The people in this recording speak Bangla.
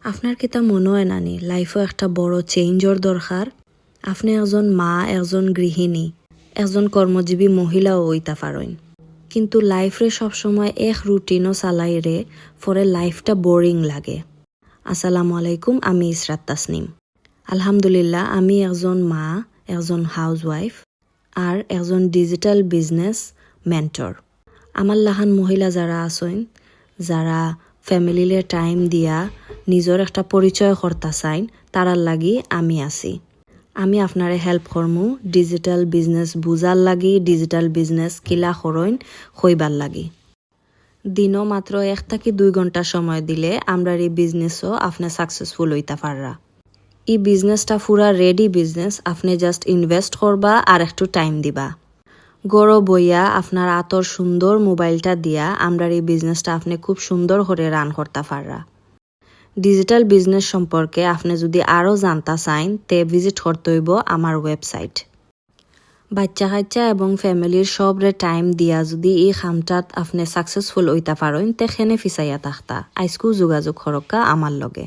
আপনার কিতা মনে হয় নানি লাইফও একটা বড় চেঞ্জর দরকার? আপনি একজন মা, একজন গৃহিণী, একজন কর্মজীবী মহিলাও হইতা পারেন, কিন্তু লাইফরে সবসময় এক রুটিনও চালাইরে পরে লাইফটা বোরিং লাগে। আসসালামু আলাইকুম, আমি ইসরাত তাসনিম। আলহামদুলিল্লাহ, আমি একজন মা, একজন হাউসওয়াইফ আর একজন ডিজিটাল বিজনেস মেন্টর। আমার লাহান মহিলা যারা আছেন, যারা ফ্যামিলিলে টাইম দিয়া নিজের একটা পরিচয় করতে চাইন, তারার লাগি আমি আছি। আমি আপনারে হেল্প করমু ডিজিটাল বিজনেস বুঝার লাগি, ডিজিটাল বিজনেস কিলা করইন হইবার লাগি। দিনও মাত্র 1 থেকে 2 ঘন্টা সময় দিলে আমরা এই বিজনেসও আপনি সাকসেসফুল হইতা পাররা। এই বিজনেসটা পুরা রেডি বিজনেস, আপনি জাস্ট ইনভেস্ট করবা আর একটু টাইম দিবা। গড় বইয়া আপনার আতর সুন্দর মোবাইলটা দিয়া আমরা এই বিজনেসটা আপনি খুব সুন্দর করে রান করতে পাররা। ডিজিটাল বিজনেস সম্পর্কে আপনি যদি আরও জানতে চান তে ভিজিট করতে হইব আমার ওয়েবসাইট। বাচ্চা কাচ্চা এবং ফ্যামিলির সবরে টাইম দিয়া যদি এই কামটাত আপনি সাকসেসফুল হইতা পারেন তে খেনে ফিসাইয়া থাকতা। আজকেও যোগাযোগ করক্কা আমার লগে।